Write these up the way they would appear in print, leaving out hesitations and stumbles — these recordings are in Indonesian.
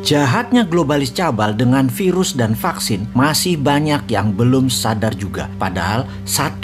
Jahatnya globalis cabal dengan virus dan vaksin masih banyak yang belum sadar juga. Padahal 1,5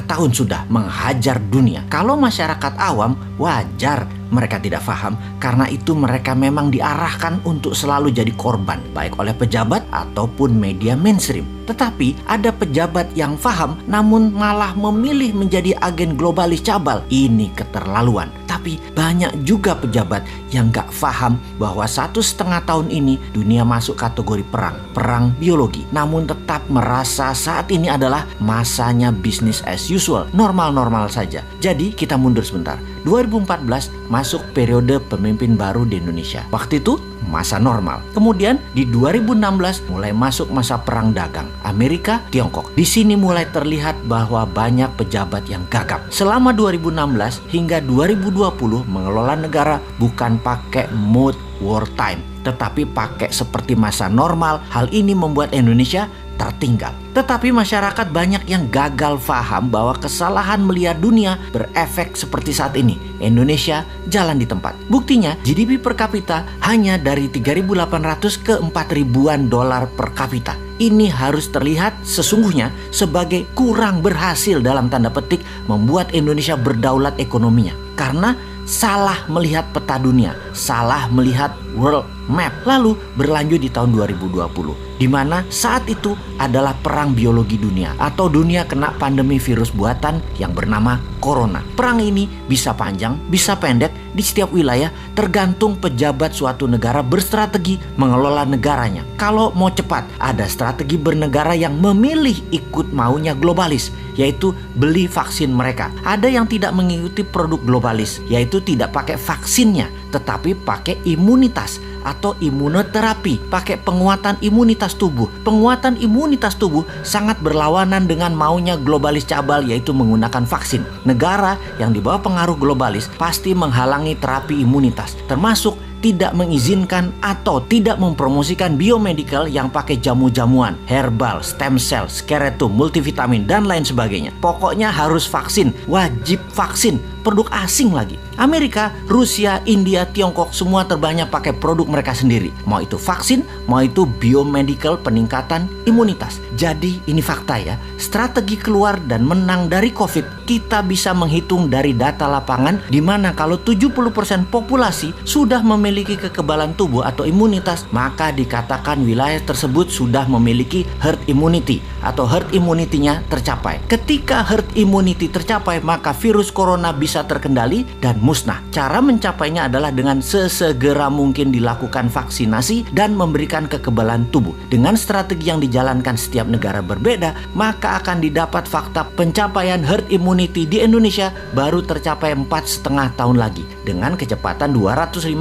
tahun sudah menghajar dunia. Kalau masyarakat awam, wajar mereka tidak paham, karena itu mereka memang diarahkan untuk selalu jadi korban, baik oleh pejabat ataupun media mainstream. Tetapi ada pejabat yang paham namun malah memilih menjadi agen globalis cabal. Ini keterlaluan. Tapi banyak juga pejabat yang gak paham bahwa 1,5 tahun ini dunia masuk kategori perang biologi. Namun tetap merasa saat ini adalah masanya business as usual, normal-normal saja. Jadi kita mundur sebentar. 2014 masuk periode pemimpin baru di Indonesia. Waktu itu masa normal. Kemudian di 2016 mulai masuk masa perang dagang Amerika Tiongkok. Di sini mulai terlihat bahwa banyak pejabat yang gagap. Selama 2016 hingga 2020 mengelola negara bukan pakai mode wartime, tetapi pakai seperti masa normal. Hal ini membuat Indonesia tertinggal. Tetapi masyarakat banyak yang gagal paham bahwa kesalahan melihat dunia berefek seperti saat ini. Indonesia jalan di tempat. Buktinya GDP per kapita hanya dari 3.800 ke 4.000-an dolar per kapita. Ini harus terlihat sesungguhnya sebagai kurang berhasil dalam tanda petik membuat Indonesia berdaulat ekonominya. Karena salah melihat peta dunia, salah melihat world map. Lalu berlanjut di tahun 2020, di mana saat itu adalah perang biologi dunia atau dunia kena pandemi virus buatan yang bernama corona. Perang ini bisa panjang, bisa pendek di setiap wilayah, tergantung pejabat suatu negara berstrategi mengelola negaranya. Kalau mau cepat, ada strategi bernegara yang memilih ikut maunya globalis, yaitu beli vaksin mereka. Ada yang tidak mengikuti produk globalis, yaitu tidak pakai vaksinnya, tetapi pakai imunitas atau imunoterapi, pakai penguatan imunitas tubuh. Penguatan imunitas tubuh sangat berlawanan dengan maunya globalis cabal, yaitu menggunakan vaksin. Negara yang di bawah pengaruh globalis pasti menghalangi terapi imunitas, termasuk tidak mengizinkan atau tidak mempromosikan biomedical yang pakai jamu-jamuan, herbal, stem cell, skeletum, multivitamin, dan lain sebagainya. Pokoknya harus vaksin, wajib vaksin. Produk asing lagi. Amerika, Rusia, India, Tiongkok semua terbanyak pakai produk mereka sendiri. Mau itu vaksin, mau itu biomedical peningkatan imunitas. Jadi ini fakta ya. Strategi keluar dan menang dari COVID kita bisa menghitung dari data lapangan, di mana kalau 70% populasi sudah memiliki kekebalan tubuh atau imunitas, maka dikatakan wilayah tersebut sudah memiliki herd immunity atau herd immunity-nya tercapai. Ketika herd immunity tercapai, maka virus corona bisa terkendali dan musnah. Cara mencapainya adalah dengan sesegera mungkin dilakukan vaksinasi dan memberikan kekebalan tubuh. Dengan strategi yang dijalankan setiap negara berbeda, maka akan didapat fakta pencapaian herd immunity di Indonesia baru tercapai 4,5 tahun lagi dengan kecepatan 250.000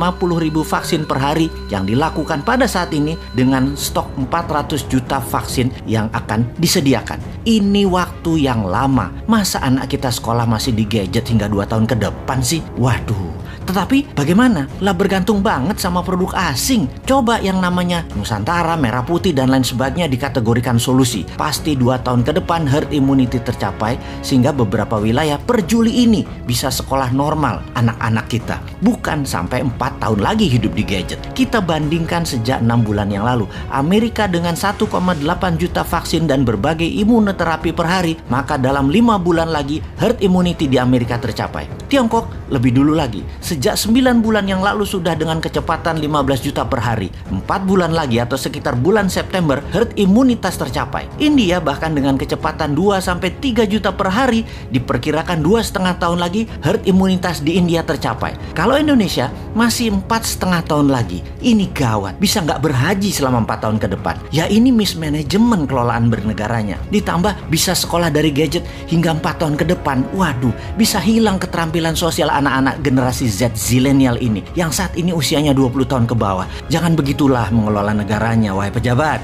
vaksin per hari yang dilakukan pada saat ini dengan stok 400 juta vaksin yang akan disediakan. Ini waktu yang lama. Masa anak kita sekolah masih di gadget hingga 2 tahun ke depan sih? Waduh. Tetapi bagaimana? Lah bergantung banget sama produk asing. Coba yang namanya Nusantara, Merah Putih, dan lain sebagainya dikategorikan solusi. Pasti 2 tahun ke depan herd immunity tercapai, sehingga beberapa wilayah per Juli ini bisa sekolah normal anak-anak kita. Bukan sampai 4 tahun lagi hidup di gadget. Kita bandingkan sejak 6 bulan yang lalu. Amerika dengan 1,8 juta vaksin dan berbagai imunoterapi per hari, maka dalam 5 bulan lagi herd immunity di Amerika tercapai. Tiongkok lebih dulu lagi. Sejak 9 bulan yang lalu sudah dengan kecepatan 15 juta per hari. 4 bulan lagi atau sekitar bulan September herd imunitas tercapai. India bahkan dengan kecepatan 2-3 juta per hari, diperkirakan 2,5 tahun lagi herd imunitas di India tercapai. Kalau Indonesia masih 4,5 tahun lagi. Ini gawat, bisa nggak berhaji selama 4 tahun ke depan. Ya ini mismanajemen kelolaan bernegaranya. Ditambah bisa sekolah dari gadget hingga 4 tahun ke depan. Waduh, bisa hilang keterampilan sosial anak-anak generasi Z zilenial ini yang saat ini usianya 20 tahun ke bawah. Jangan begitulah mengelola negaranya, wahai pejabat.